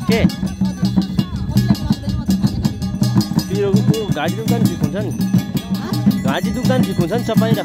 के पिरोको घाँटी दुख्दा नि ठिक हुन्छ नि घाँटी दुख्दा नि ठिक हुन्छ नि चपाइरा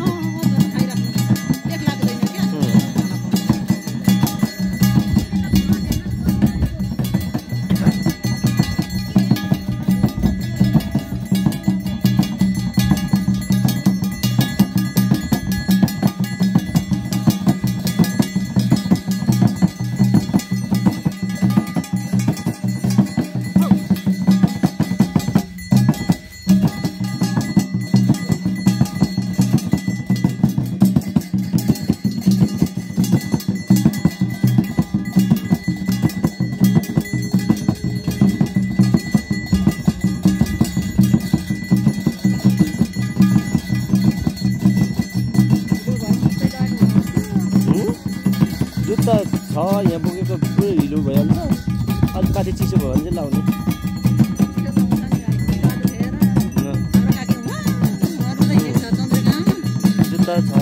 छ यहाँ बोकेको पुरै हिलो भइहाल्छ अलिक माथि चिसो भयो भने चाहिँ लाउने जुत्ता छ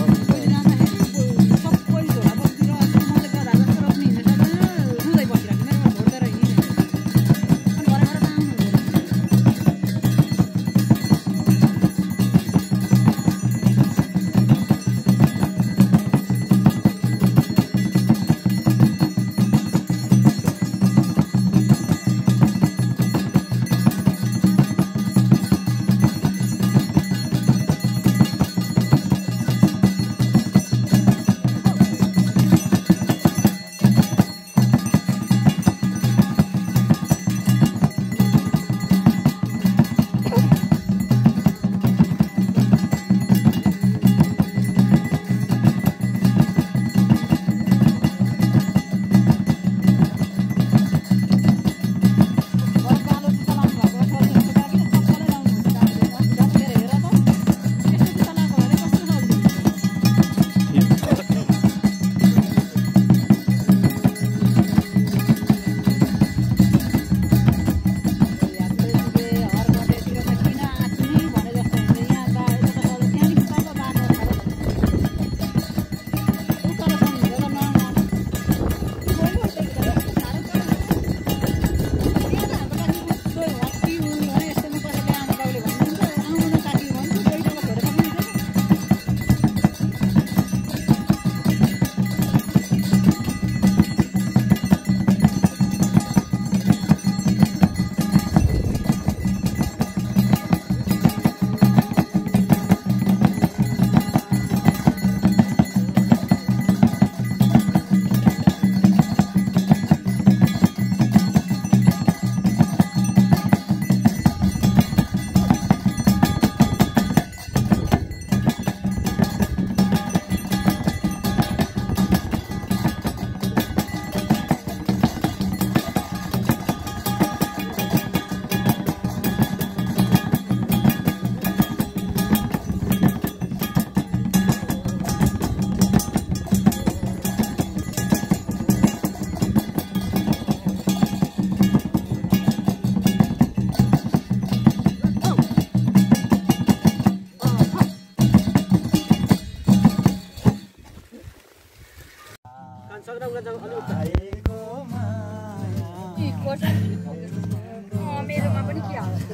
मेरोमा पनि के हाल्छ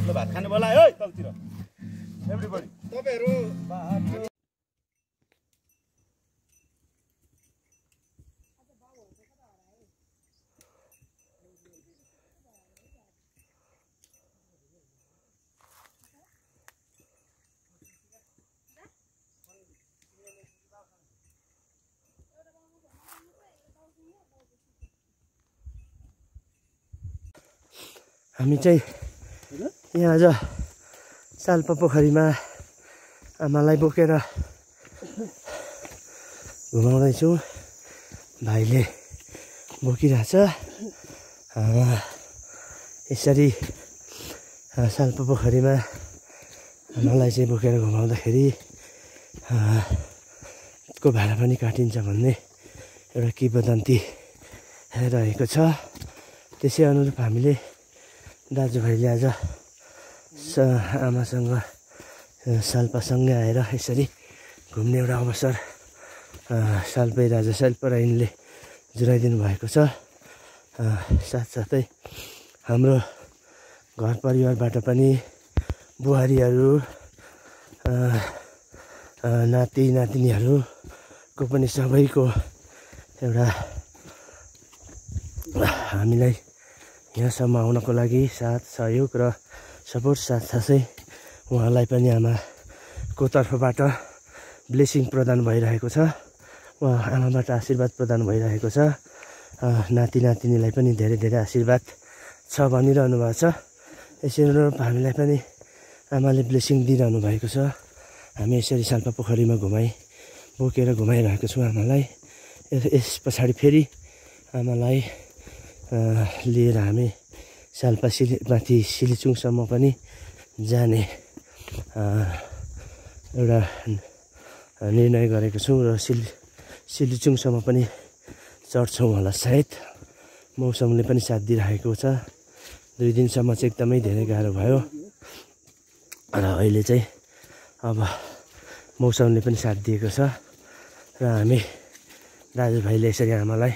भात खाने बोलायो है तलतिर एभ्रीबडी तपाईहरु हामी चाहिँ यहाँ आज साल्पा पोखरीमा आमालाई बोकेर घुमाउँदैछौँ। भाइले बोकिरहेछ। यसरी साल्पा पोखरीमा आमालाई चाहिँ बोकेर घुमाउँदाखेरि को भाडा पनि काटिन्छ भन्ने एउटा किंवदन्ती रहेको छ। त्यसै अनुरूप हामीले दाजुभाइले आज आमासँग साल्पासँगै आएर यसरी घुम्ने एउटा अवसर सालपाई राजा सालपराइनले जुराइदिनु भएको छ। साथसाथै हाम्रो घर परिवारबाट पनि बुहारीहरू नाति नातिनीहरूको पनि सबैको एउटा हामीलाई यहाँसम्म आउनको लागि साथ सहयोग र सपोर्ट साथसाथै उहाँलाई पनि आमाको तर्फबाट ब्लेसिङ प्रदान भइरहेको छ। उहाँ आमाबाट आशीर्वाद प्रदान भइरहेको छ। नाति नातिनीलाई पनि धेरै धेरै आशीर्वाद छ भनिरहनु भएको छ। यसरी हामीलाई पनि आमाले ब्लेसिङ दिइरहनु भएको छ। हामी यसरी साल्पा पोखरीमा बोकेर घुमाइरहेको छौँ आमालाई। यस पछाडि फेरि आमालाई लिएर हामी साल्पा माथि सिलिचुङसम्म पनि जाने एउटा निर्णय गरेको छौँ र सिलिचुङसम्म पनि चढ्छौँ होला सायद। मौसमले पनि साथ दिइरहेको छ। 2 दिनसम्म चाहिँ एकदमै धेरै गाह्रो भयो र अहिले चाहिँ अब मौसमले पनि साथ दिएको छ र हामी दाजुभाइले यसरी आमालाई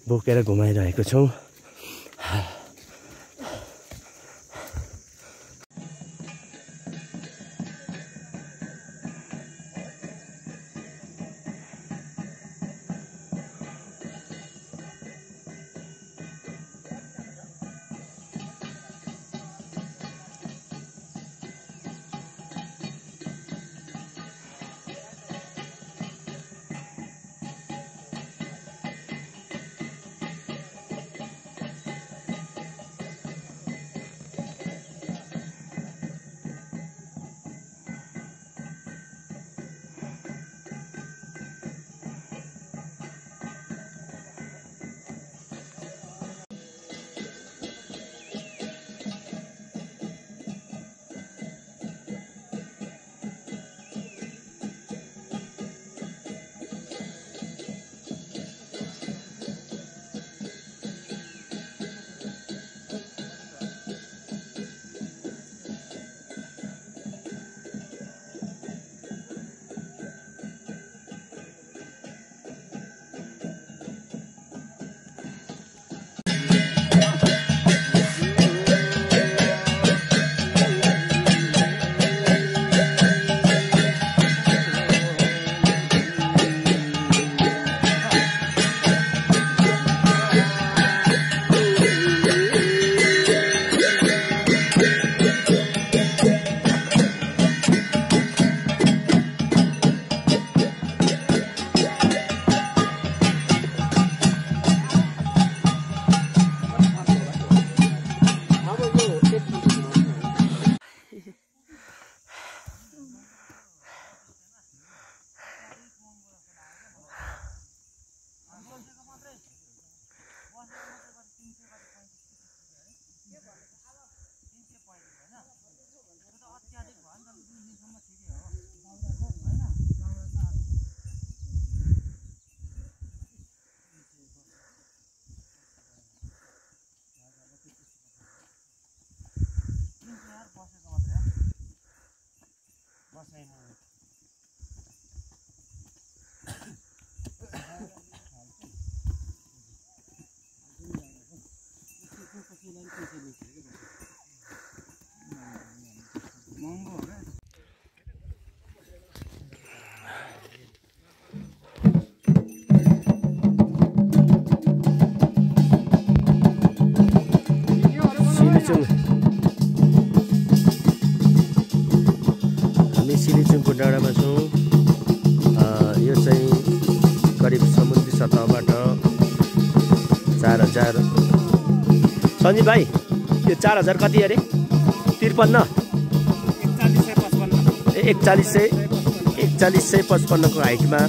बोकेर घुमाइरहेको छौँ। हामी सिलिचुङको डाँडामा छौँ। यो चाहिँ करिब समुद्री सतहबाट 4000। सञ्जीव भाइ यो 4000 कति अरे? 53 4155 को हाइटमा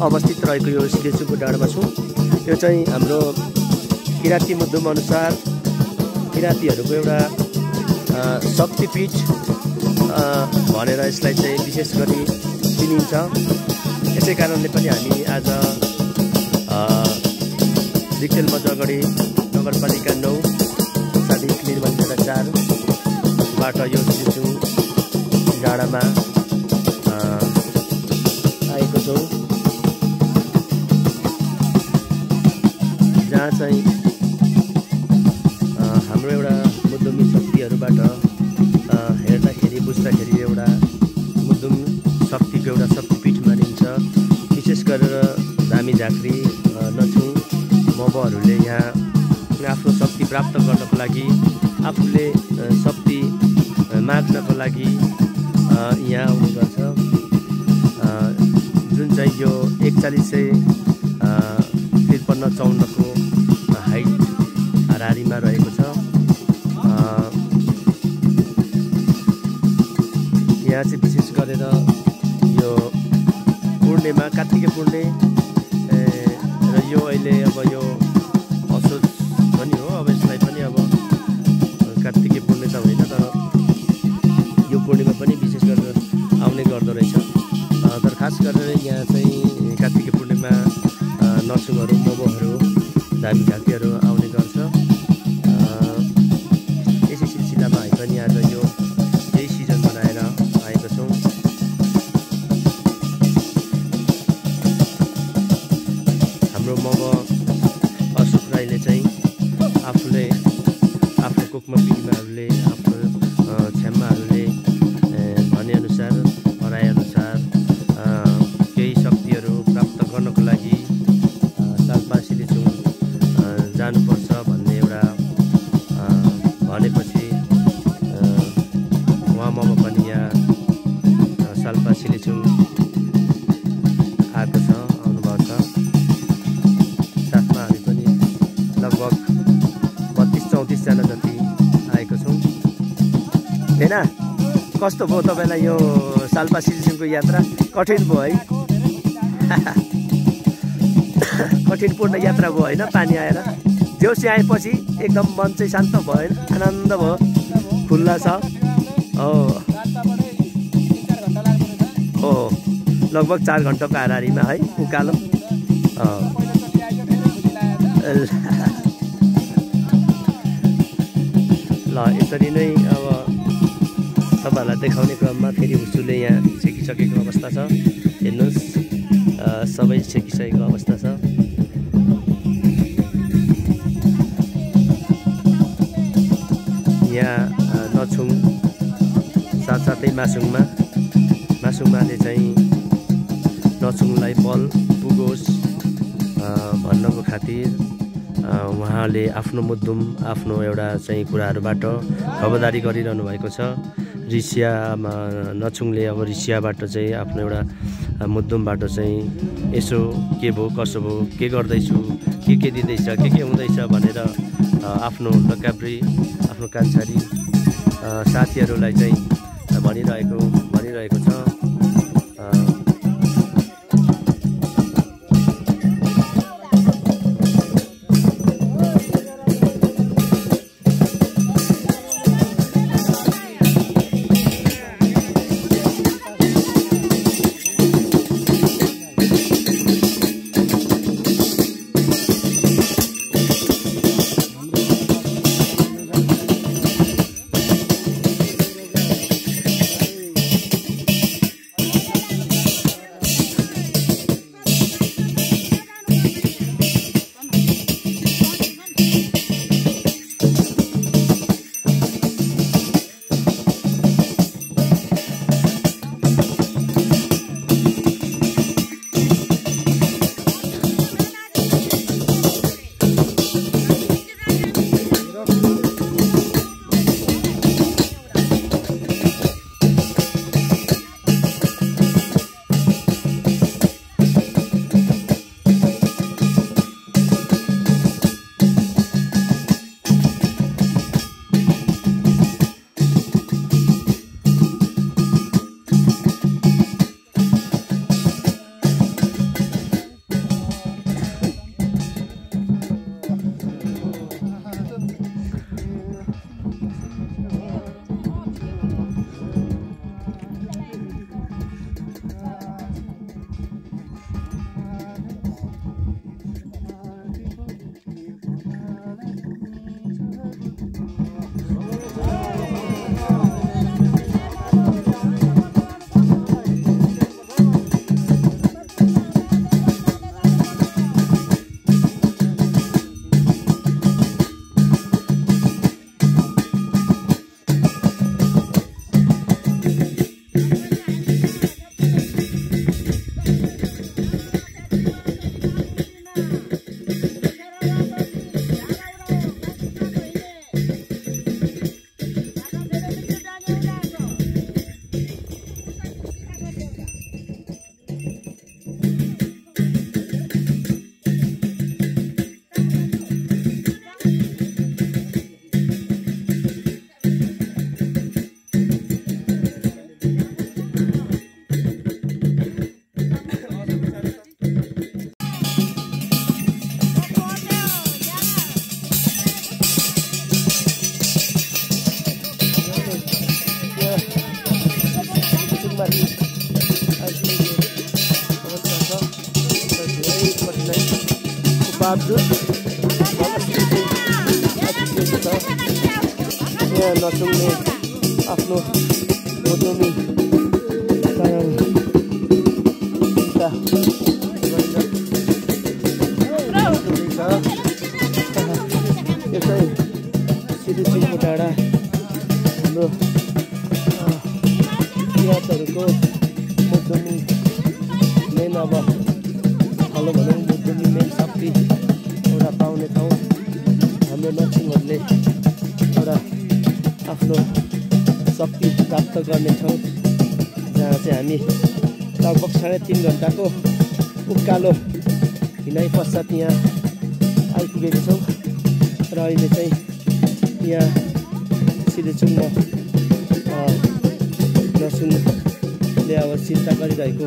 अवस्थित रहेको यो सिलिचुङको डाँडामा छौँ। यो चाहिँ हाम्रो किराँती मुद्दुम अनुसार किराँतीहरूको एउटा शक्तिपीठ भनेर यसलाई चाहिँ विशेष गरी चिनिन्छ। यसै कारणले पनि हामी आज रिक्तेल मजगढी नगरपालिका 9 सालिक निर्माण क्षेत्र 4 बाट यो सिलिचुङ डाँडामा आएको छौँ, जहाँ चाहिँ हाम्रो एउटा मुद्दुमी शक्तिहरूबाट हेर्दाखेरि बुझ्दाखेरि एउटा मुद्दुम शक्तिको एउटा शक्तिपीठ मानिन्छ। विशेष गरेर धामी झाँक्री नछुङ मबहरूले यहाँ आफ्नो शक्ति प्राप्त गर्नको लागि, आफूले शक्ति माग्नको लागि यहाँ आउने गर्छ। जुन चाहिँ यो 4153 को हाइट हाराहारीमा रहेको छ। यहाँ चाहिँ विशेष गरेर यो पूर्णिमा कार्तिके पूर्णे र यो अहिले अब यो असोज पनि हो, अब यसलाई पनि अब कार्तिके पूर्णे त होइन, तर यो पूर्णिमा पनि विशेष गरेर आउने गर्दो रहेछ। तर खास गरेर यहाँ चाहिँ कार्तिके पूर्णिमा नर्सुङहरू मोबोहरू धामी झाँक्रीहरू आउने गर्छ। यसै सिलसिलामा हामी पनि आज यो यही सिजन बनाएर आएको छौँ। हाम्रो मब अशोक राईले चाहिँ आफूले आफ्नो कोकमा पिँढीमाहरूले आफ्नो छ्याम्माहरूले भनेअनुसार हराएअनुसार केही शक्तिहरू प्राप्त गर्नको लागि सालपा सिलिचुङ जानुपर्छ भन्ने एउटा भनेपछि उहाँ ममा पनि यहाँ सालपा सिलिचुङ आएको छ, आउनुभएको छ। साथमा हामी पनि लगभग 32-34 जना जति आएको छौँ। हैन, कस्तो भयो तपाईँलाई यो सालपा सिलिचुङको यात्रा? कठिन भयो है? कठिनपूर्ण यात्रा भयो होइन? पानी आएर देउसी आएपछि एकदम मन चाहिँ शान्त भयो होइन? आनन्द भयो, खुल्ला छ। हो लगभग 4 घन्टाको हाराहारीमा है उकालो। ल यसरी नै अब तपाईँहरूलाई देखाउने क्रममा फेरि हुसुले यहाँ छेकिसकेको अवस्था छ। हेर्नुहोस्, सबै छेकिसकेको अवस्था छ। यहाँ नछुङ साथसाथै मासुङमाले चाहिँ नछुङलाई बल पुगोस् भन्नको खातिर उहाँले आफ्नो मुद्दुम आफ्नो एउटा चाहिँ कुराहरूबाट खबरदारी गरिरहनु भएको छ। ऋषियामा नछुङले अब ऋषियाबाट चाहिँ आफ्नो एउटा मुद्दुमबाट चाहिँ यसो के भयो कसो भयो, के गर्दैछु, के दिँदैछ, के हुँदैछ भनेर आफ्नो लकाब्री आफ्नो कान्छारी साथीहरूलाई चाहिँ भनिरहेको छ। बावजुद यहाँ नचुङ्ने आफ्नो मधुमी यसै सिरिसिङको डाँडा हाम्रो किराँतहरूको मधुमी मेन अब भनौँ मधुमी मेन शक्ति एउटा पाउने ठाउँ हाम्रो नर्सिङहरूले एउटा आफ्नो शक्ति प्राप्त गर्ने ठाउँ जहाँ चाहिँ हामी लगभग 3.5 घन्टाको उकालो हिँडाइ पश्चात यहाँ आइपुगेको छौँ र अहिले चाहिँ यहाँ सिरिचुङमा नर्सिङले अब चिन्ता गरिरहेको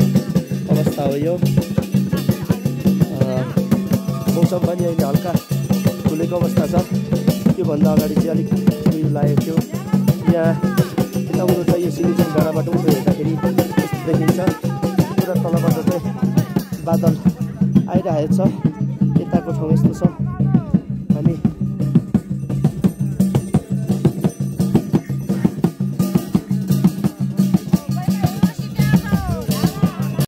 अवस्था हो यो मौसम पनि अहिले हल्का खुलेको अवस्था छ त्योभन्दा अगाडि चाहिँ अलिक उयो लागेको थियो यहाँ यताउता चाहिँ यो सिरिचुङ डाँडाबाट उठ्दै हेर्दाखेरि यस्तो देखिन्छ पुरा तलबाट चाहिँ बादल आइरहेको छ यताको ठाउँ यस्तो छ